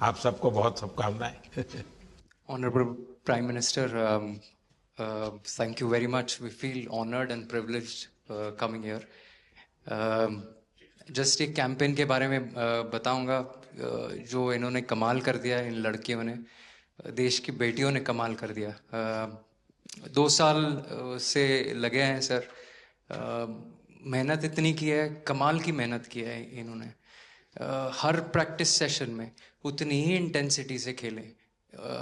आप सबको बहुत शुभकामनाएं। Honorable Prime Minister, thank you very much. We feel honored and privileged coming here. Just एक कैंपेन के बारे में बताऊंगा जो इन्होंने कमाल कर दिया, इन लड़कियों ने, देश की बेटियों ने कमाल कर दिया। 2 साल से लगे हैं सर, मेहनत इतनी की है, कमाल की मेहनत की है इन्होंने। हर प्रैक्टिस सेशन में उतनी ही इंटेंसिटी से खेले,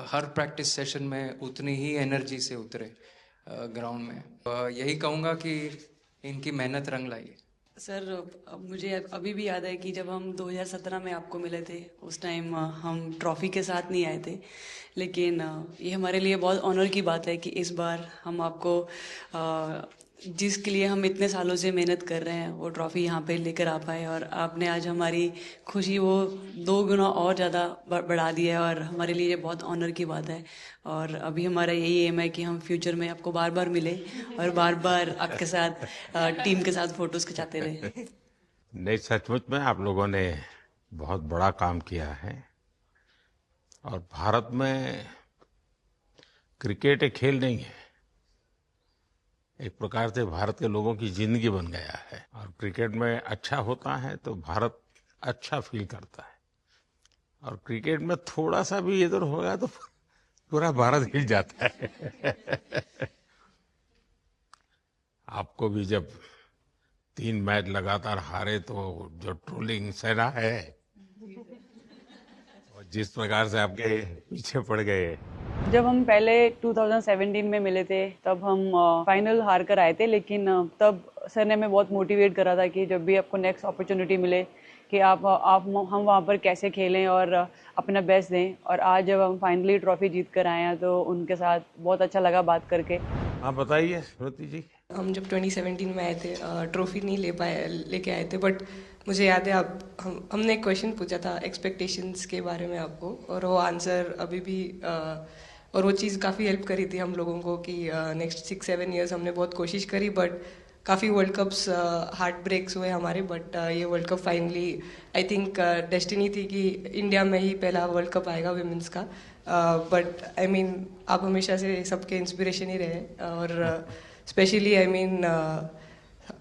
हर प्रैक्टिस सेशन में उतनी ही एनर्जी से उतरे ग्राउंड में। यही कहूँगा कि इनकी मेहनत रंग लाई। सर, मुझे अभी भी याद है कि जब हम 2017 में आपको मिले थे, उस टाइम हम ट्रॉफी के साथ नहीं आए थे, लेकिन ये हमारे लिए बहुत ऑनर की बात है कि इस बार हम आपको जिसके लिए हम इतने सालों से मेहनत कर रहे हैं वो ट्रॉफी यहाँ पे लेकर आ पाए, और आपने आज हमारी खुशी वो 2 गुना और ज़्यादा बढ़ा दी है, और हमारे लिए ये बहुत ऑनर की बात है। और अभी हमारा यही एम है कि हम फ्यूचर में आपको बार बार मिले और बार बार आपके साथ टीम के साथ फोटोज खिंचाते रहे। नहीं, सचमुच में आप लोगों ने बहुत बड़ा काम किया है, और भारत में क्रिकेट एक खेल नहीं है, एक प्रकार से भारत के लोगों की जिंदगी बन गया है। और क्रिकेट में अच्छा होता है तो भारत अच्छा फील करता है, और क्रिकेट में थोड़ा सा भी इधर होगा तो पूरा भारत हिल जाता है। आपको भी जब 3 मैच लगातार हारे तो जो ट्रोलिंग सेना है, और जिस प्रकार से आपके पीछे पड़ गए। जब हम पहले 2017 में मिले थे तब हम फाइनल हार कर आए थे, लेकिन तब सर ने हमें बहुत मोटिवेट करा था कि जब भी आपको नेक्स्ट अपॉर्चुनिटी मिले कि आप हम वहाँ पर कैसे खेलें और अपना बेस्ट दें। और आज जब हम फाइनली ट्रॉफी जीत कर आए हैं तो उनके साथ बहुत अच्छा लगा बात करके। आप बताइए श्रुति जी। हम जब 2017 में आए थे, ट्रॉफी नहीं लेके आए थे, बट मुझे याद है हमने एक क्वेश्चन पूछा था एक्सपेक्टेशंस के बारे में आपको, और वो आंसर अभी भी और वो चीज़ काफ़ी हेल्प करी थी हम लोगों को कि नेक्स्ट 6-7 ईयर्स हमने बहुत कोशिश करी, बट काफ़ी वर्ल्ड कप्स हार्ट ब्रेक्स हुए हमारे। बट ये world cup finally I think destiny थी कि इंडिया में ही पहला वर्ल्ड कप आएगा विमेंस का। बट आई मीन आप हमेशा से सबके इंस्पिरेशन ही रहे, और specially I mean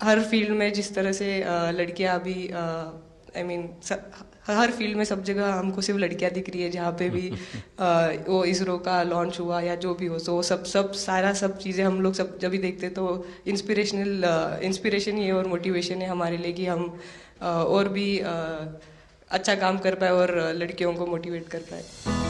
her field में जिस तरह से लड़कियां अभी आई मीन हर फील्ड में सब जगह हमको सिर्फ लड़कियां दिख रही है, जहाँ पे भी वो इसरो का लॉन्च हुआ या जो भी हो, तो सब चीज़ें हम लोग सब जब भी देखते तो इंस्पिरेशन ही है और मोटिवेशन है हमारे लिए कि हम और भी अच्छा काम कर पाए और लड़कियों को मोटिवेट कर पाए।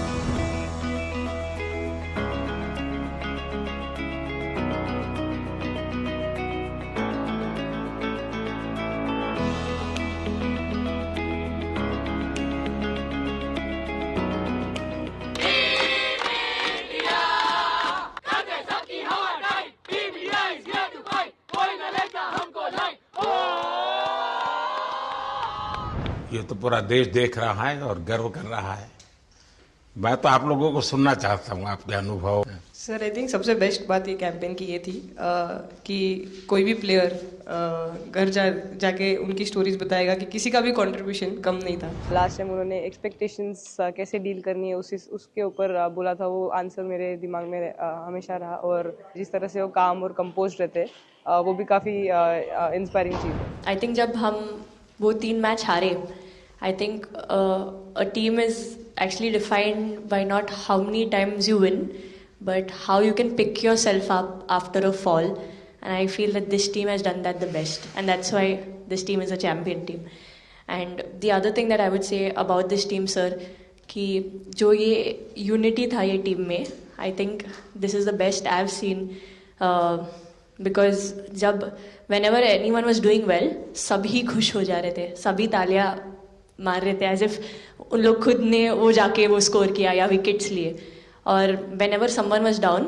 ये तो पूरा देश देख रहा है और गर्व कर रहा है। मैं तो आप लोगों को सुनना चाहता हूँ आपके अनुभव। सर, आई थिंक सबसे बेस्ट बात ये कैंपेन की ये थी कि कोई भी प्लेयर घर जाके उनकी स्टोरीज बताएगा कि किसी का भी कंट्रीब्यूशन कम नहीं था। लास्ट टाइम उन्होंने एक्सपेक्टेशंस कैसे डील करनी है उसके ऊपर बोला था, वो आंसर मेरे दिमाग में हमेशा रहा, और जिस तरह से वो काम और कंपोज रहते वो भी काफ़ी इंस्पायरिंग चीज़ है। आई थिंक जब हम वो 3 मैच हारे, I think a team is actually defined by not how many times you win, but how you can pick yourself up after a fall. And I feel that this team has done that the best. And that's why this team is a champion team. And the other thing that I would say about this team, sir, कि जो ये unity था ये team में, I think this is the best I've seen. Because जब whenever anyone was doing well, सभी खुश हो जा रहे थे, सभी तालियां मार रहे थे, एज इफ उन लोग खुद ने वो जाके वो स्कोर किया या विकेट्स लिए। और whenever someone was down,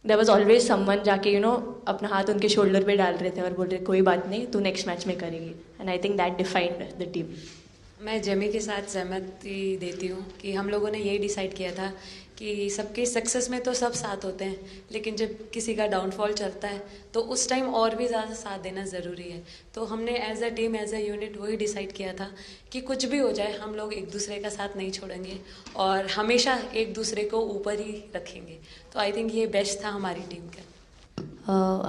there was always someone जाके अपना हाथ उनके शोल्डर पे डाल रहे थे और बोल रहे कोई बात नहीं, तू नेक्स्ट मैच में करेगी। And I think that defined the team. मैं जेमी के साथ सहमति देती हूँ कि हम लोगों ने यही डिसाइड किया था कि सबके सक्सेस में तो सब साथ होते हैं, लेकिन जब किसी का डाउनफॉल चलता है तो उस टाइम और भी ज़्यादा साथ देना ज़रूरी है। तो हमने as a team, as a unit वही डिसाइड किया था कि कुछ भी हो जाए हम लोग एक दूसरे का साथ नहीं छोड़ेंगे और हमेशा एक दूसरे को ऊपर ही रखेंगे। तो आई थिंक ये बेस्ट था हमारी टीम का।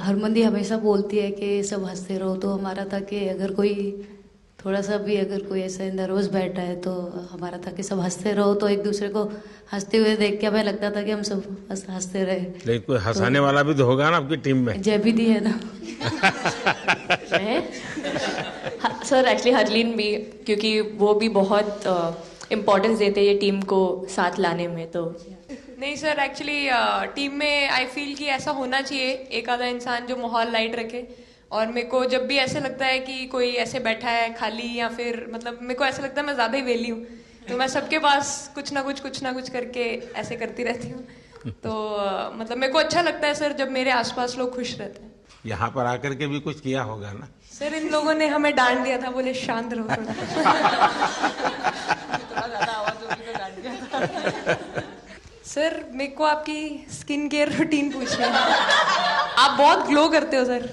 हरमंदी हमेशा बोलती है कि सब हंसते रहो, तो हमारा था कि अगर कोई थोड़ा सा भी अगर कोई ऐसे नर्वस बैठा है तो हमारा था कि सब हंसते रहो, तो एक दूसरे को हंसते हुए देख के हमें लगता था कि हम सब हंसते रहे। लेकिन कोई हंसाने वाला भी तो होगा ना आपकी टीम में? जय दी है ना। सर एक्चुअली हरलीन भी, क्योंकि वो भी बहुत इम्पोर्टेंस देते हैं ये टीम को साथ लाने में। तो नहीं सर, एक्चुअली टीम में आई फील कि ऐसा होना चाहिए एक आधा इंसान जो माहौल लाइट रखे। और मेरे को जब भी ऐसे लगता है कि कोई ऐसे बैठा है खाली, या फिर मतलब मेरे को ऐसा लगता है मैं ज़्यादा ही वेली हूँ, तो मैं सबके पास कुछ ना कुछ करके ऐसे करती रहती हूँ। तो मतलब मेरे को अच्छा लगता है सर जब मेरे आसपास लोग खुश रहते हैं। यहाँ पर आकर के भी कुछ किया होगा ना? सर इन लोगों ने हमें डांट दिया था, बोले शांत रहो थोड़ा। सर मेरे को आपकी स्किन केयर रूटीन पूछना है। आप बहुत ग्लो करते हो सर।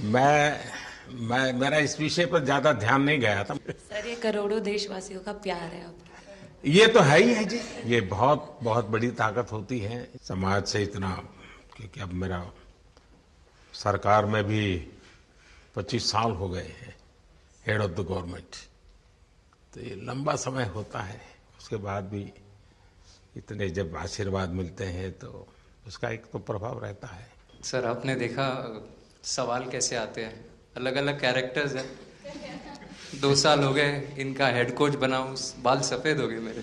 मैं मेरा इस विषय पर ज्यादा ध्यान नहीं गया था। सर ये करोड़ों देशवासियों का प्यार है आप। ये तो है ही है जी, ये बहुत बहुत बड़ी ताकत होती है समाज से इतना। क्योंकि अब मेरा सरकार में भी 25 साल हो गए हैं हेड ऑफ द गवर्नमेंट, तो ये लंबा समय होता है। उसके बाद भी इतने जब आशीर्वाद मिलते हैं तो उसका एक तो प्रभाव रहता है। सर आपने देखा सवाल कैसे आते हैं, अलग अलग कैरेक्टर्स हैं। 2 साल हो गए इनका हेड कोच बनाऊं, बाल सफेद हो गए मेरे।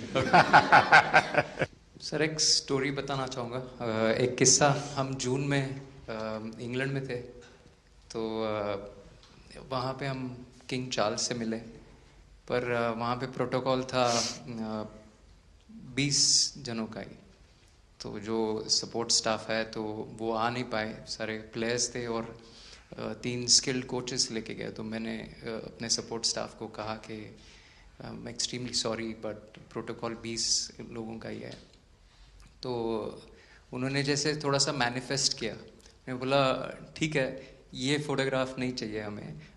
सर एक स्टोरी बताना चाहूँगा, एक किस्सा। हम जून में इंग्लैंड में थे, तो वहाँ पे हम किंग चार्ल्स से मिले, पर वहाँ पे प्रोटोकॉल था 20 जनों का ही। तो जो सपोर्ट स्टाफ है तो वो आ नहीं पाए, सारे प्लेयर्स थे और 3 स्किल्ड कोचेस लेके गए। तो मैंने अपने सपोर्ट स्टाफ को कहा कि I am extremely sorry but protocol 20 लोगों का ही है। तो उन्होंने जैसे थोड़ा सा मैनिफेस्ट किया। मैं बोला ठीक है, ये फोटोग्राफ नहीं चाहिए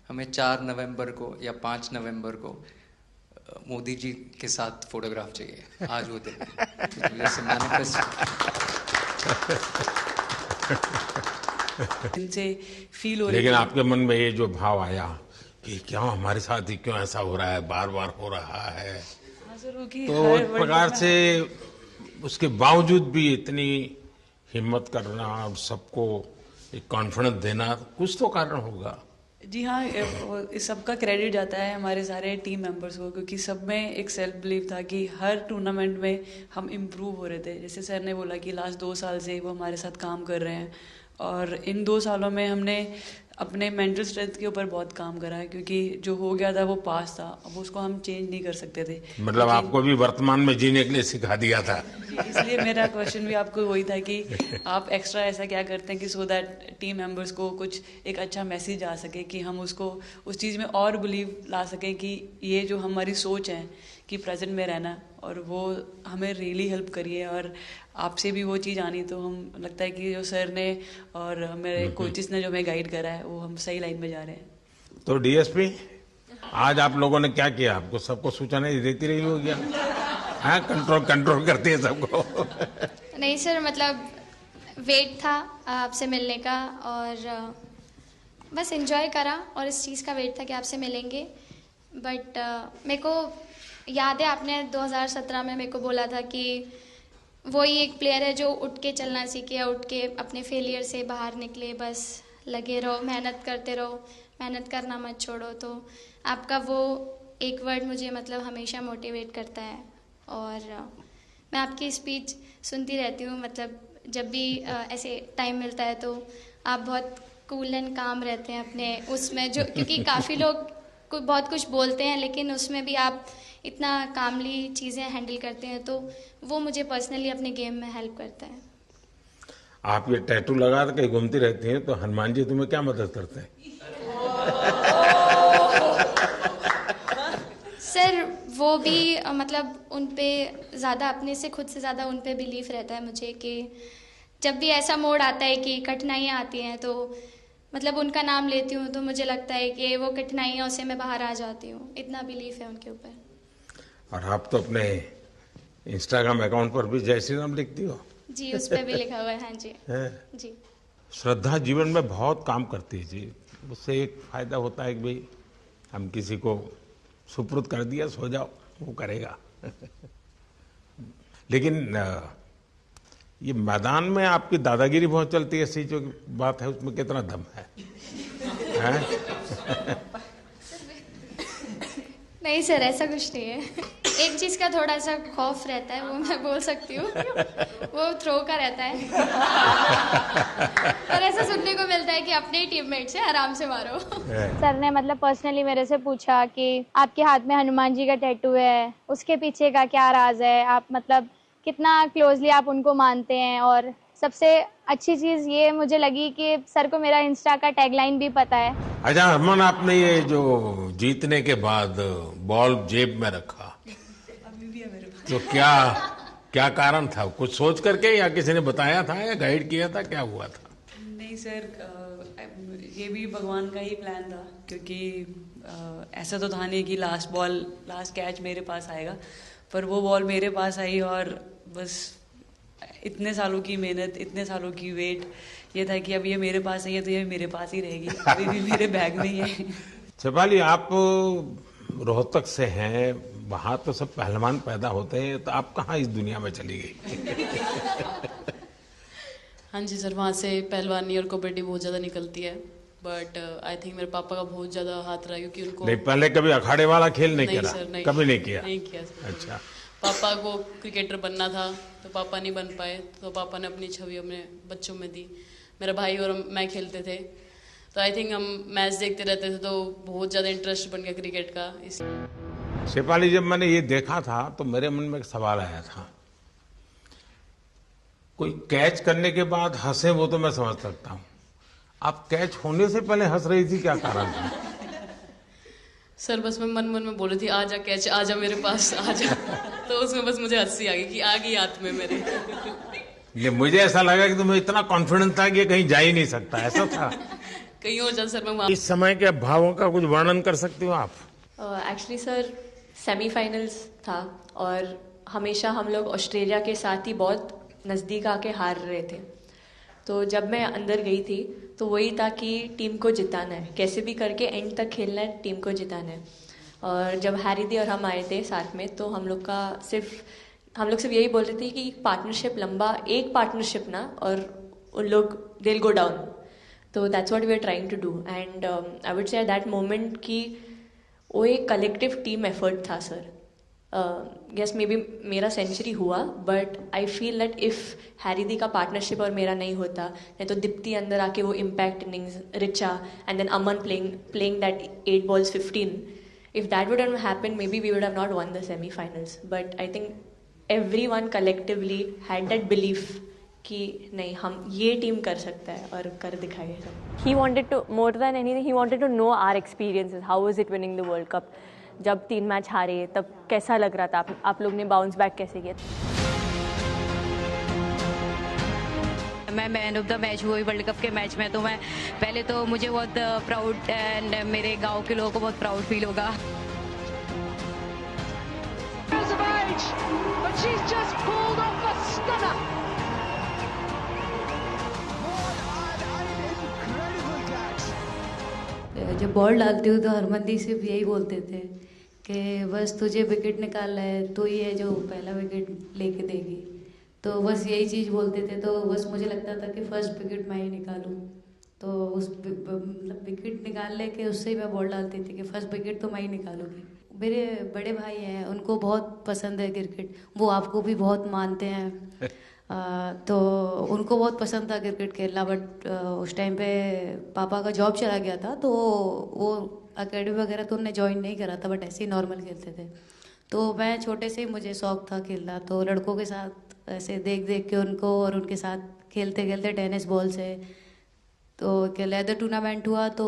हमें 4 नवंबर को या 5 नवंबर को मोदी जी के साथ फोटोग्राफ चाहिए, आज वो दिन जैसे मैनिफेस्ट। इनसे फील हो रही लेकिन आपके मन में ये जो भाव आया कि क्या हमारे साथ ही क्यों ऐसा हो रहा है, बार बार हो रहा है, तो एक प्रकार से उसके बावजूद भी इतनी हिम्मत करना और सबको एक कॉन्फिडेंस देना, कुछ तो कारण होगा। जी हाँ, इस सब का क्रेडिट जाता है हमारे सारे टीम मेंबर्स को, क्योंकि सब में एक सेल्फ बिलीव था कि हर टूर्नामेंट में हम इम्प्रूव हो रहे थे। जैसे सर ने बोला कि लास्ट 2 साल से वो हमारे साथ काम कर रहे हैं, और इन 2 सालों में हमने अपने मेंटल स्ट्रेंथ के ऊपर बहुत काम करा है, क्योंकि जो हो गया था वो पास था, अब उसको हम चेंज नहीं कर सकते थे। मतलब आपको भी वर्तमान में जीने के लिए सिखा दिया था। इसलिए मेरा क्वेश्चन भी आपको वही था कि आप एक्स्ट्रा ऐसा क्या करते हैं कि सो दैट टीम मेंबर्स को कुछ एक अच्छा मैसेज आ सके, कि हम उसको उस चीज़ में और बिलीव ला सकें कि ये जो हमारी सोच है कि प्रेजेंट में रहना, और वो हमें रियली हेल्प करिए। और आपसे भी वो चीज़ आनी, तो हम लगता है कि जो सर ने और मेरे कोचेस ने जो हमें गाइड करा है वो हम सही लाइन में जा रहे हैं। तो डीएसपी, आज आप लोगों ने क्या किया? आपको सबको सूचनाएं देती रही होगी, हाँ? कंट्रोल करती है सबको। नहीं सर, मतलब वेट था आपसे मिलने का, और बस एंजॉय करा, और इस चीज़ का वेट था कि आपसे मिलेंगे। बट मेरे को याद है आपने 2017 में मेरे को बोला था कि वही एक प्लेयर है जो उठ के चलना सीखे, उठ के अपने फेलियर से बाहर निकले, बस लगे रहो, मेहनत करते रहो, मेहनत करना मत छोड़ो। तो आपका वो एक वर्ड मुझे मतलब हमेशा मोटिवेट करता है, और मैं आपकी स्पीच सुनती रहती हूँ। मतलब जब भी ऐसे टाइम मिलता है तो आप बहुत कूल एंड काम रहते हैं अपने उसमें, जो क्योंकि काफ़ी लोग बहुत कुछ बोलते हैं, लेकिन उसमें भी आप इतना कामली चीज़ें हैंडल करते हैं, तो वो मुझे पर्सनली अपने गेम में हेल्प करता है। आप ये टैटू लगा के घूमती रहती हैं, तो हनुमान जी तुम्हें क्या मदद करते हैं? वो भी मतलब उन पे ज़्यादा अपने से खुद से ज़्यादा उन पे बिलीफ रहता है मुझे कि जब भी ऐसा मोड़ आता है कि कठिनाइयाँ आती हैं तो मतलब उनका नाम लेती हूँ तो मुझे लगता है कि वो कठिनाइयों से मैं बाहर आ जाती हूँ। इतना बिलीफ है उनके ऊपर। और आप तो अपने इंस्टाग्राम अकाउंट पर भी जय श्री राम लिखती हो। जी, उस पर भी लिखा हुआ है। हाँ जी। है? जी। श्रद्धा जीवन में बहुत काम करती है जी। उससे एक फायदा होता है कि भाई हम किसी को सुपुर्द कर दिया, सो जाओ, वो करेगा। लेकिन ये मैदान में आपकी दादागिरी बहुत चलती है, ऐसी जो बात है उसमें कितना दम है? नहीं सर, ऐसा कुछ नहीं है। एक चीज़ का थोड़ा सा खौफ रहता है, वो मैं बोल सकती हूँ, वो थ्रो का रहता है। पर ऐसा सुनने को मिलता है कि अपने ही टीममेट से आराम से मारो। सर ने मतलब पर्सनली मेरे से पूछा कि आपके हाथ में हनुमान जी का टैटू है, उसके पीछे का क्या राज है, आप मतलब कितना क्लोजली आप उनको मानते हैं। और सबसे अच्छी चीज़ ये मुझे लगी कि सर को मेरा इंस्टा का टैगलाइन भी पता है। अच्छा हरमन, आपने ये जो जीतने के बाद बॉल जेब में रखा, अभी भी है मेरे पास। तो क्या कारण था? कुछ सोच करके या किसी ने बताया था या गाइड किया था, क्या हुआ था? नहीं सर, ये भी भगवान का ही प्लान था, क्योंकि ऐसा तो था नहीं कि लास्ट कैच मेरे पास आएगा, पर वो बॉल मेरे पास आई और बस इतने सालों की मेहनत, इतने सालों की वेट, ये था कि अब ये मेरे पास आई है तो ये मेरे पास ही रहेगी, अभी भी मेरे बैग में ही है। शेफाली, आप रोहतक से हैं, वहाँ तो सब पहलवान पैदा होते हैं, तो आप कहाँ इस दुनिया में चली गई? हाँ जी सर, वहाँ से पहलवानी और कबड्डी बहुत ज़्यादा निकलती है, बट आई थिंक मेरे पापा का बहुत ज़्यादा हाथ रहा, क्योंकि उनको नहीं, पहले कभी अखाड़े वाला खेल नहीं खेला? सर, नहीं, कभी नहीं किया? नहीं किया सर। अच्छा। पापा को क्रिकेटर बनना था तो पापा नहीं बन पाए, तो पापा ने अपनी छवि अपने बच्चों में दी। मेरा भाई और मैं खेलते थे, तो आई थिंक हम मैच देखते रहते थे, तो बहुत ज़्यादा इंटरेस्ट बन गया क्रिकेट का। शेफाली, जब मैंने ये देखा था तो मेरे मन में एक सवाल आया था। कोई कैच करने के बाद हंसे वो तो मैं समझ सकता हूँ, आप कैच होने से पहले हंस रही थी, क्या कारण था? सर बस मैं मन में बोल रही थी, आजा कैच, आजा मेरे पास, आजा। तो उसमें बस मुझे हंसी आ गई कि आ गई हाथ में मेरे। ये मुझे ऐसा लगा कि तुम्हें इतना कॉन्फिडेंस था कि ये कहीं जा ही नहीं सकता, ऐसा था? कहीं और जा सर, मैं वहाँ। इस समय के भावों का कुछ वर्णन कर सकती हो आप? एक्चुअली सर सेमीफाइनल्स था और हमेशा हम लोग ऑस्ट्रेलिया के साथ ही बहुत नज़दीक आके हार रहे थे। तो जब मैं अंदर गई थी तो वही था कि टीम को जिताना है, कैसे भी करके एंड तक खेलना है, टीम को जिताना है। और जब हैरी दी और हम आए थे साथ में, तो हम लोग सिर्फ यही बोल रहे थे कि पार्टनरशिप लंबा, एक पार्टनरशिप ना, और उन लोग दे विल गो डाउन। तो that's what we are trying to do, and I would say at that moment कि वो एक कलेक्टिव टीम एफर्ट था सर। यस, मे बी मेरा सेंचुरी हुआ, but I feel that if Harry di का partnership और मेरा नहीं होता, नहीं तो दीप्ति अंदर आके वो impact innings, Richa and then Aman playing that 8 balls 15, if that would have happened, maybe we would have not won the semi-finals. But I think everyone collectively had that belief कि नहीं, हम ये टीम कर सकता है और कर दिखाए। He wanted to, more than anything, he wanted to know our experiences. How was it winning the World Cup? जब 3 मैच हारे तब कैसा लग रहा था, आप लोग ने बाउंस बैक कैसे किया? मैं मैन ऑफ द मैच हुई वर्ल्ड कप के मैच में, तो मैं पहले तो मुझे बहुत प्राउड एंड मेरे गांव के लोगों को बहुत प्राउड फील होगा। जब बॉल डालती हूँ तो हरमनदीप सिर्फ यही बोलते थे कि बस तुझे विकेट निकालना है, तो ही है जो पहला विकेट लेके देगी। तो बस यही चीज़ बोलते थे, तो बस मुझे लगता था कि फर्स्ट विकेट मैं ही निकालूं। तो उस मतलब विकेट निकाल लेके उससे ही मैं बॉल डालती थी कि फर्स्ट विकेट तो मैं ही निकालूंगी। मेरे बड़े भाई हैं, उनको बहुत पसंद है क्रिकेट, वो आपको भी बहुत मानते हैं। तो उनको बहुत पसंद था क्रिकेट खेलना, बट उस टाइम पे पापा का जॉब चला गया था, तो वो एकेडमी वगैरह तो उन्होंने ज्वाइन नहीं करा था, बट ऐसे ही नॉर्मल खेलते थे। तो मैं छोटे से ही मुझे शौक था खेलना, तो लड़कों के साथ ऐसे देख देख के उनको और उनके साथ खेलते खेलते टेनिस बॉल से, तो लेदर टूर्नामेंट हुआ, तो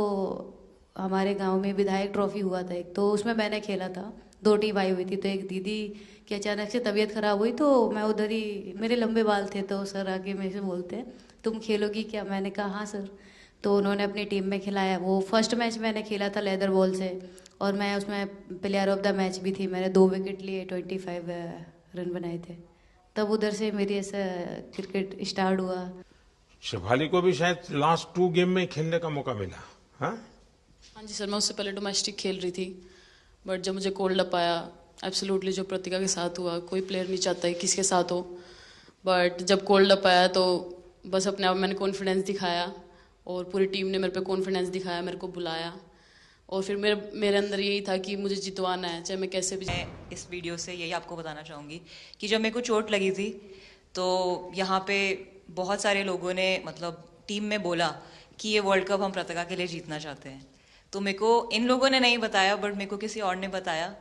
हमारे गांव में विधायक ट्रॉफी हुआ था एक, तो उसमें मैंने खेला था। 2 टीम आई हुई थी, तो एक दीदी की अचानक से तबीयत खराब हुई, तो मैं उधर ही, मेरे लंबे बाल थे, तो सर आके मेरे से बोलते हैं तुम खेलोगी क्या? मैंने कहा हाँ सर। तो उन्होंने अपनी टीम में खिलाया। वो फर्स्ट मैच मैंने खेला था लेदर बॉल से, और मैं उसमें प्लेयर ऑफ द मैच भी थी। मैंने 2 विकेट लिए, 25 रन बनाए थे। तब उधर से मेरी ऐसा क्रिकेट स्टार्ट हुआ। शेफाली को भी शायद लास्ट 2 गेम में खेलने का मौका मिला। हाँ जी सर, मैं उससे पहले डोमेस्टिक खेल रही थी, बट जब मुझे कोल्ड अप आया, एब्सोल्युटली जो प्रतिका के साथ हुआ, कोई प्लेयर नहीं चाहता है किसके साथ हो, बट जब कोल्ड अप आया तो बस अपने आप मैंने कॉन्फिडेंस दिखाया, और पूरी टीम ने मेरे पे कॉन्फिडेंस दिखाया, मेरे को बुलाया, और फिर मेरे अंदर यही था कि मुझे जितवाना है, चाहे मैं कैसे भी। मैं इस वीडियो से यही आपको बताना चाहूँगी कि जब मेरे को चोट लगी थी तो यहाँ पे बहुत सारे लोगों ने मतलब टीम में बोला कि ये वर्ल्ड कप हम प्रतिका के लिए जीतना चाहते हैं। तो मेरे को इन लोगों ने नहीं बताया, बट मेरे को किसी और ने बताया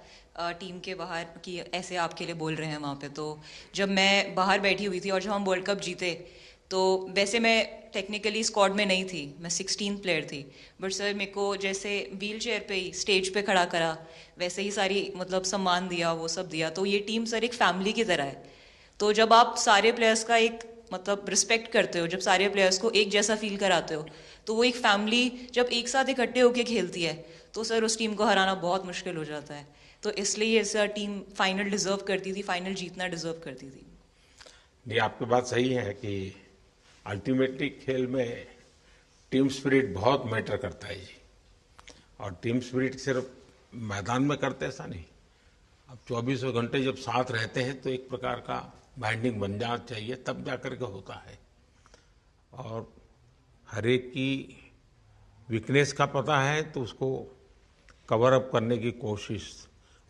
टीम के बाहर कि ऐसे आपके लिए बोल रहे हैं वहाँ पे। तो जब मैं बाहर बैठी हुई थी और जब हम वर्ल्ड कप जीते, तो वैसे मैं टेक्निकली स्क्वाड में नहीं थी, मैं 16 प्लेयर थी, बट सर मेरे को जैसे व्हील चेयर पे ही स्टेज पे खड़ा करा, वैसे ही सारी मतलब सम्मान दिया, वो सब दिया। तो ये टीम सर एक फैमिली की तरह है। तो जब आप सारे प्लेयर्स का एक मतलब रिस्पेक्ट करते हो, जब सारे प्लेयर्स को एक जैसा फील कराते हो, तो वो एक फैमिली जब एक साथ इकट्ठे होकर खेलती है, तो सर उस टीम को हराना बहुत मुश्किल हो जाता है। तो इसलिए सर टीम फाइनल डिजर्व करती थी, फाइनल जीतना डिजर्व करती थी। ये आपकी बात सही है कि अल्टीमेटली खेल में टीम स्पिरिट बहुत मैटर करता है जी। और टीम स्पिरिट सिर्फ मैदान में करते ऐसा नहीं, अब 24 घंटे जब साथ रहते हैं तो एक प्रकार का बाइंडिंग बन जाना चाहिए, तब जाकर के होता है। और हर एक की वीकनेस का पता है तो उसको कवर अप करने की कोशिश,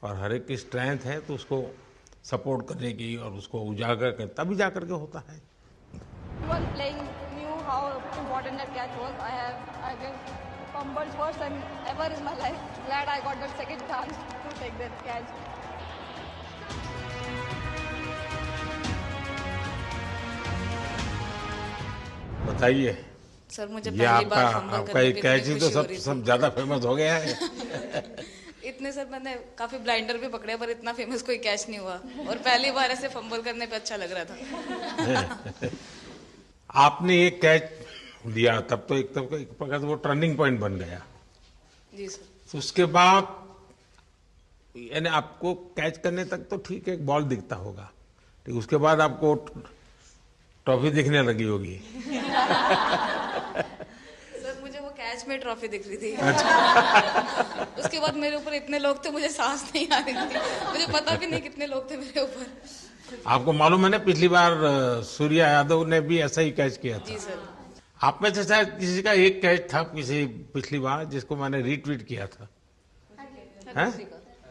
और हर एक की स्ट्रेंथ है तो उसको सपोर्ट करने की और उसको उजागर कर, तभी जाकर के होता है। Everyone playing knew how important that catch was. I gave fumbles first time ever in my life. Glad I got that second chance to take that catch. बताइए सर, मुझे ये पहली बार फंबल आपका करने एक पे कैच ही इतनी तो खुशी हो रही सब ज्यादा फेमस हो गया है। इतने सर मैंने काफी ब्लाइंडर भी पकड़े, पर इतना फेमस कोई कैच नहीं हुआ, और पहली बार ऐसे फंबल करने पे अच्छा लग रहा था। आपने एक कैच लिया तब तो एक प्रकार से वो टर्निंग पॉइंट बन गया जी सर। तो उसके बाद यानी आपको कैच करने तक तो ठीक है, एक बॉल दिखता होगा, ठीक, उसके बाद आपको ट्रॉफी दिखने लगी होगी। सर मुझे वो कैच में ट्रॉफी दिख रही थी। अच्छा। उसके बाद मेरे ऊपर इतने लोग थे, मुझे सांस नहीं आ रही थी, मुझे पता भी नहीं कितने लोग थे मेरे ऊपर। आपको मालूम है ना, पिछली बार सूर्या यादव ने भी ऐसा ही कैच किया था। जी सर। आप में से शायद किसी का एक कैच था किसी पिछली बार जिसको मैंने रीट्वीट किया था, है?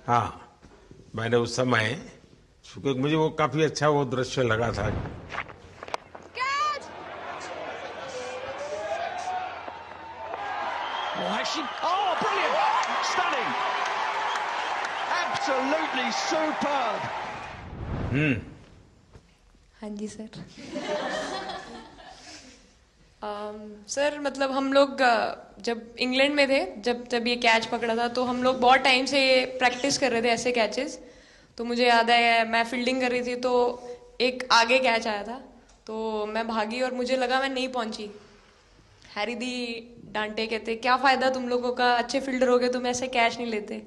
हाँ, मैंने उस समय, क्योंकि मुझे वो काफी अच्छा वो दृश्य लगा था। Oh, brilliant! Stunning! Absolutely superb! हाँ जी सर। सर मतलब हम लोग जब इंग्लैंड में थे, जब ये कैच पकड़ा था, तो हम लोग बहुत टाइम से प्रैक्टिस कर रहे थे ऐसे कैचेस। तो मुझे याद है मैं फील्डिंग कर रही थी, तो एक आगे कैच आया था, तो मैं भागी और मुझे लगा मैं नहीं पहुंची। हैरी दी डांटे, कहते क्या फायदा तुम लोगों का, अच्छे फील्डर हो गए, तुम ऐसे कैच नहीं लेते।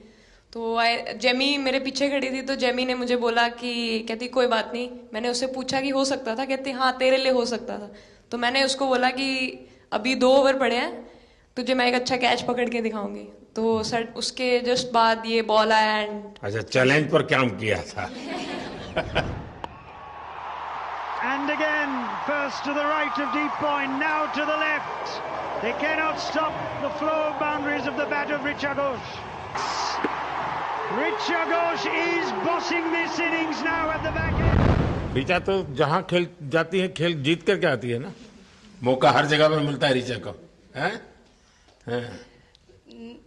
तो जेमी मेरे पीछे खड़ी थी, तो जेमी ने मुझे बोला कि कहती कोई बात नहीं। मैंने उससे पूछा कि हो सकता था, कहती हाँ तेरे लिए हो सकता था। तो मैंने उसको बोला कि अभी 2 ओवर पड़े हैं, तुझे मैं एक अच्छा कैच पकड़ के दिखाऊंगी। तो सर उसके जस्ट बाद ये बॉल आया एंड अच्छा, चैलेंज पर काम किया था। And again, first to the right of deep point, now to the left. They cannot stop the flow of boundaries of the bat of Richa Ghosh. Richa Ghosh is bossing this innings now at the back end. Richa तो जहाँ खेल जाती है, खेल जीत करके आती है ना, मौका हर जगह में मिलता है ऋचा को, हैं?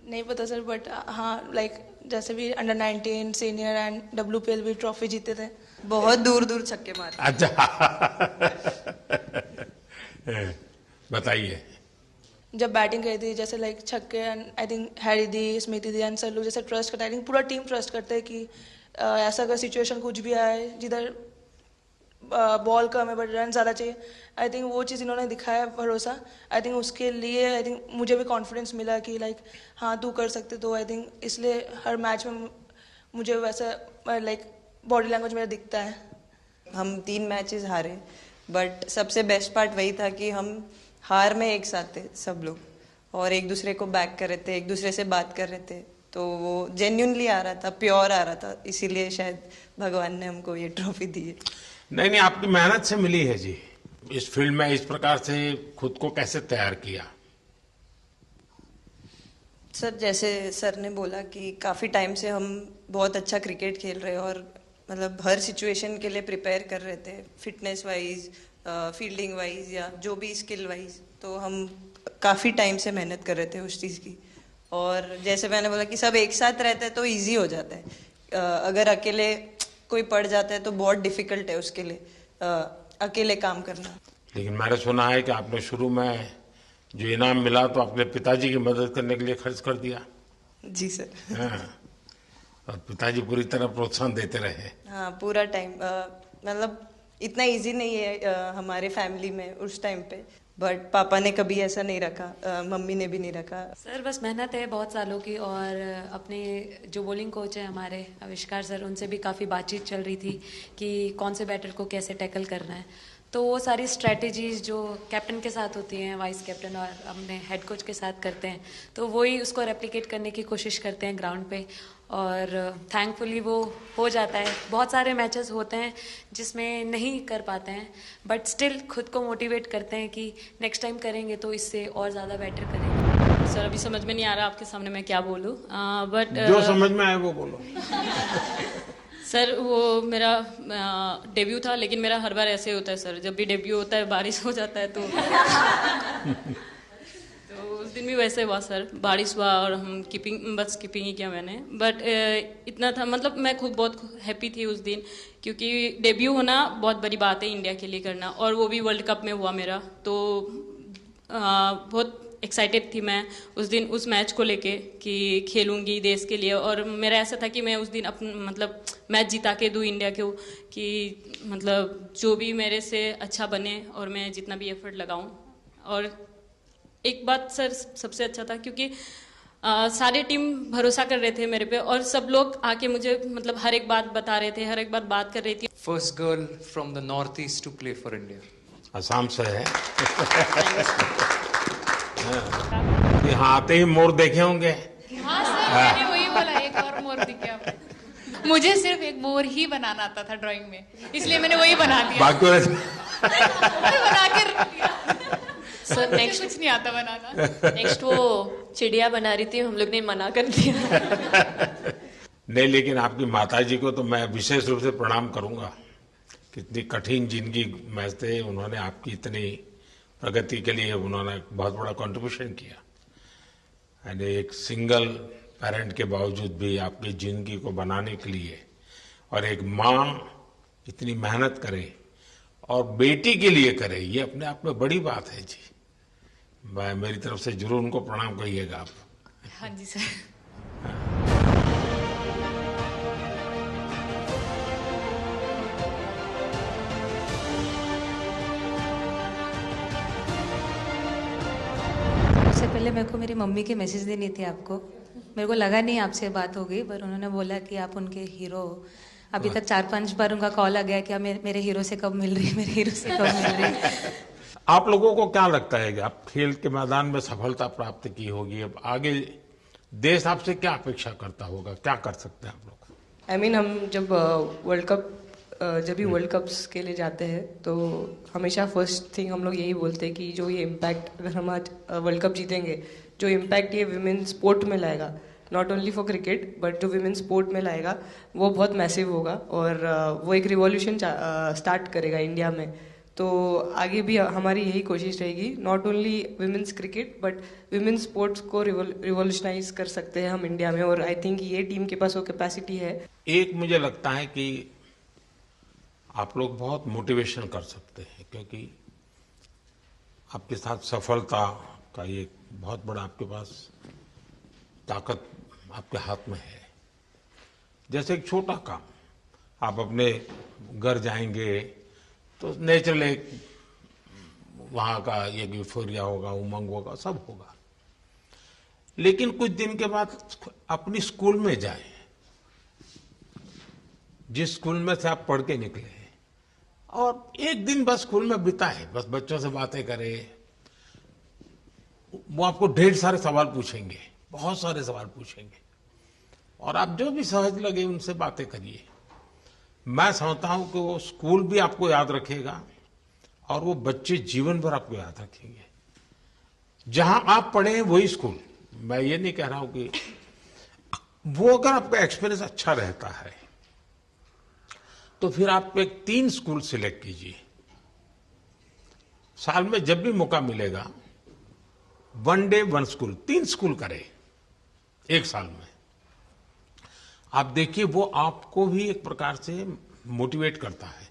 नहीं पता सर, बट हाँ लाइक जैसे भी अंडर 19 सीनियर एंड WPL भी ट्रॉफी जीते थे, बहुत दूर दूर छक्के मारे। अच्छा। बताइए। जब बैटिंग करी थी, जैसे लाइक छक्के and I think Harry the, Smiti the and sir लोग जैसे ट्रस्ट करते हैं, आई थिंक पूरा टीम ट्रस्ट करते हैं कि ऐसा अगर सिचुएशन कुछ भी आए जिधर बॉल कम है बट रन ज़्यादा चाहिए, आई थिंक वो चीज़ इन्होंने दिखाया भरोसा। आई थिंक उसके लिए आई थिंक मुझे भी कॉन्फिडेंस मिला कि लाइक हाँ तू कर सकते, तो आई थिंक इसलिए हर मैच में मुझे वैसा लाइक बॉडी लैंग्वेज मेरा दिखता है। हम 3 मैचेस हारे, बट सबसे बेस्ट पार्ट वही था कि हम हार में एक साथ थे सब लोग, और एक दूसरे को बैक कर रहे थे, एक दूसरे से बात कर रहे थे, तो वो जेन्युइनली आ रहा था, प्योर आ रहा था, इसीलिए शायद भगवान ने हमको ये ट्रॉफी दी है। नहीं, आपकी मेहनत से मिली है जी। इस फील्ड में इस प्रकार से खुद को कैसे तैयार किया? सर, जैसे सर ने बोला कि काफ़ी टाइम से हम बहुत अच्छा क्रिकेट खेल रहे हैं और मतलब हर सिचुएशन के लिए प्रिपेयर कर रहे थे, फिटनेस वाइज, फील्डिंग वाइज या जो भी स्किल वाइज, तो हम काफ़ी टाइम से मेहनत कर रहे थे उस चीज़ की। और जैसे मैंने बोला कि सब एक साथ रहते हैं तो इजी हो जाता है, अगर अकेले कोई पड़ जाता है तो बहुत डिफिकल्ट है उसके लिए अकेले काम करना। लेकिन मैंने सुना है कि आपने शुरू में जो इनाम मिला तो अपने पिताजी की मदद करने के लिए खर्च कर दिया। जी सर। हाँ, और पिताजी पूरी तरह प्रोत्साहन देते रहे। हाँ, पूरा टाइम, मतलब इतना इजी नहीं है हमारे फैमिली में उस टाइम पे, बट पापा ने कभी ऐसा नहीं रखा, मम्मी ने भी नहीं रखा। सर बस मेहनत है बहुत सालों की, और अपने जो बॉलिंग कोच है हमारे आविष्कार सर, उनसे भी काफ़ी बातचीत चल रही थी कि कौन से बैटर को कैसे टैकल करना है। तो वो सारी स्ट्रेटजीज जो कैप्टन के साथ होती हैं, वाइस कैप्टन और अपने हेड कोच के साथ करते हैं, तो वही उसको रेप्लिकेट करने की कोशिश करते हैं ग्राउंड पे, और थैंकफुली वो हो जाता है। बहुत सारे मैचेस होते हैं जिसमें नहीं कर पाते हैं, बट स्टिल खुद को मोटिवेट करते हैं कि नेक्स्ट टाइम करेंगे तो इससे और ज़्यादा बेटर करेंगे। सर अभी समझ में नहीं आ रहा आपके सामने मैं क्या बोलूँ, बट जो समझ में आए वो बोलो। सर वो मेरा डेब्यू था, लेकिन मेरा हर बार ऐसे होता है सर, जब भी डेब्यू होता है बारिश हो जाता है तो उस दिन भी वैसे हुआ सर, बारिश हुआ और हम बस कीपिंग ही किया मैंने। बट इतना था, मतलब मैं खुद बहुत हैप्पी थी उस दिन, क्योंकि डेब्यू होना बहुत बड़ी बात है इंडिया के लिए करना, और वो भी वर्ल्ड कप में हुआ मेरा, तो बहुत एक्साइटेड थी मैं उस दिन उस मैच को लेके कि खेलूंगी देश के लिए। और मेरा ऐसा था कि मैं उस दिन मतलब मैच जिता के दूँ इंडिया को, कि मतलब जो भी मेरे से अच्छा बने और मैं जितना भी एफर्ट लगाऊं। और एक बात सर सबसे अच्छा था, क्योंकि सारे टीम भरोसा कर रहे थे मेरे पे, और सब लोग आके मुझे मतलब हर एक बात बता रहे थे, हर एक बात कर रही थी। First girl from the north east to play for India. Assam से है। यहाँ आते ही मोर देखे होंगे। हाँ सर, मैंने वही बोला, एक और मोर दिखे आपको। मुझे सिर्फ एक मोर ही बनाना आता था ड्राइंग में, इसलिए मैंने वही बना दिया। बाकी बना के रख दिया। सर नेक्स्ट कुछ नहीं आता बनाना। नेक्स्ट वो चिड़िया बना रही थी, हम लोग ने मना कर दिया। नहीं, लेकिन आपकी माताजी को तो मैं विशेष रूप से प्रणाम करूंगा। कितनी कठिन जिंदगी में थे, उन्होंने आपकी इतनी प्रगति के लिए उन्होंने बहुत बड़ा कंट्रीब्यूशन किया। यानी एक सिंगल पेरेंट के बावजूद भी आपकी जिंदगी को बनाने के लिए, और एक माँ इतनी मेहनत करे और बेटी के लिए करे, ये अपने आप में बड़ी बात है जी। मैं मेरी तरफ से जरूर उनको प्रणाम करिएगा आप। हाँ जी सर। उससे पहले मेरे को मेरी मम्मी की मैसेज देनी थी आपको। मेरे को लगा नहीं आपसे बात हो गई, पर उन्होंने बोला कि आप उनके हीरो हो। अभी तक 4-5 बार उनका कॉल आ गया कि आप मेरे हीरो से कब मिल रही है, मेरे हीरो से कब मिल रही है। आप लोगों को क्या लगता है कि आप खेल के मैदान में सफलता प्राप्त की होगी, अब आगे देश आपसे क्या अपेक्षा करता होगा, क्या कर सकते हैं आप लोग? I mean, हम जब वर्ल्ड कप्स के लिए जाते हैं तो हमेशा फर्स्ट थिंग हम लोग यही बोलते हैं कि जो ये इम्पैक्ट, अगर हम आज वर्ल्ड कप जीतेंगे, जो इम्पैक्ट ये विमेन स्पोर्ट में लाएगा, not only for cricket but जो विमेन स्पोर्ट में लाएगा, वो बहुत मैसिव होगा और वो एक रिवॉल्यूशन स्टार्ट करेगा इंडिया में। तो आगे भी हमारी यही कोशिश रहेगी, not only women's cricket but women sports को रिवॉल्यूशनाइज कर सकते हैं हम इंडिया में, और आई थिंक ये टीम के पास वो कैपेसिटी है। एक मुझे लगता है कि आप लोग बहुत मोटिवेशन कर सकते हैं, क्योंकि आपके साथ सफलता का एक बहुत बड़ा आपके पास ताकत आपके हाथ में है। जैसे एक छोटा काम, आप अपने घर जाएंगे तो नेचुरल एक वहाँ का एक यूफोरिया होगा, उमंग होगा, सब होगा। लेकिन कुछ दिन के बाद अपनी स्कूल में जाएं, जिस स्कूल में से आप पढ़ के निकले हैं, और एक दिन बस स्कूल में बिताएं, बस बच्चों से बातें करें। वो आपको ढेर सारे सवाल पूछेंगे, बहुत सारे सवाल पूछेंगे, और आप जो भी सहज लगे उनसे बातें करिए। मैं समझता हूं कि वो स्कूल भी आपको याद रखेगा और वो बच्चे जीवन भर आपको याद रखेंगे। जहां आप पढ़े हैं वही स्कूल, मैं ये नहीं कह रहा हूं कि वो, अगर आपका एक्सपीरियंस अच्छा रहता है तो फिर आप एक 3 स्कूल सिलेक्ट कीजिए। साल में जब भी मौका मिलेगा 1 डे 1 स्कूल, 3 स्कूल करें एक साल में। आप देखिए वो आपको भी एक प्रकार से मोटिवेट करता है।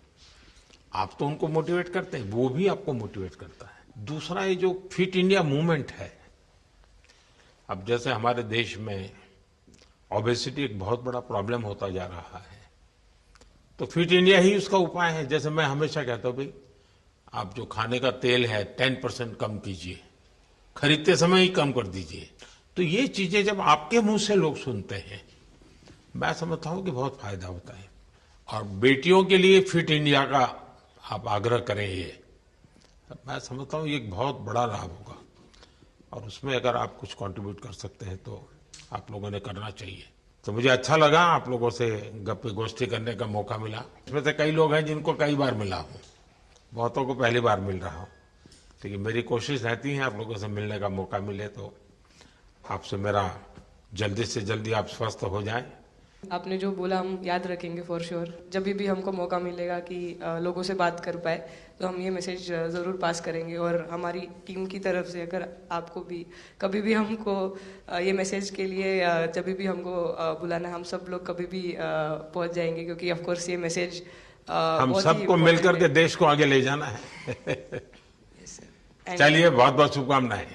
आप तो उनको मोटिवेट करते हैं, वो भी आपको मोटिवेट करता है। दूसरा, ये जो फिट इंडिया मूवमेंट है, अब जैसे हमारे देश में ओबेसिटी एक बहुत बड़ा प्रॉब्लम होता जा रहा है, तो फिट इंडिया ही उसका उपाय है। जैसे मैं हमेशा कहता हूं, भाई आप जो खाने का तेल है 10% कम कीजिए, खरीदते समय ही कम कर दीजिए। तो ये चीजें जब आपके मुंह से लोग सुनते हैं, मैं समझता हूं कि बहुत फायदा होता है। और बेटियों के लिए फिट इंडिया का आप आग्रह करें, ये मैं समझता हूं ये एक बहुत बड़ा लाभ होगा, और उसमें अगर आप कुछ कंट्रीब्यूट कर सकते हैं तो आप लोगों ने करना चाहिए। तो मुझे अच्छा लगा आप लोगों से गप्पे गोष्ठी करने का मौका मिला। इसमें से कई लोग हैं जिनको कई बार मिला हूं, बहुतों को पहली बार मिल रहा हूं, लेकिन मेरी कोशिश रहती है आप लोगों से मिलने का मौका मिले तो आपसे मेरा जल्दी से जल्दी आप स्वस्थ हो जाएं। आपने जो बोला हम याद रखेंगे फॉर श्योर। जब भी हमको मौका मिलेगा कि लोगों से बात कर पाए तो हम ये मैसेज ज़रूर पास करेंगे। और हमारी टीम की तरफ से अगर आपको भी कभी भी हमको ये मैसेज के लिए जब भी हमको बुलाना, हम सब लोग कभी भी पहुंच जाएंगे, क्योंकि ऑफ कोर्स ये मैसेज हम सबको मिलकर के देश को आगे ले जाना है। चलिए, बहुत बहुत शुभकामनाएं।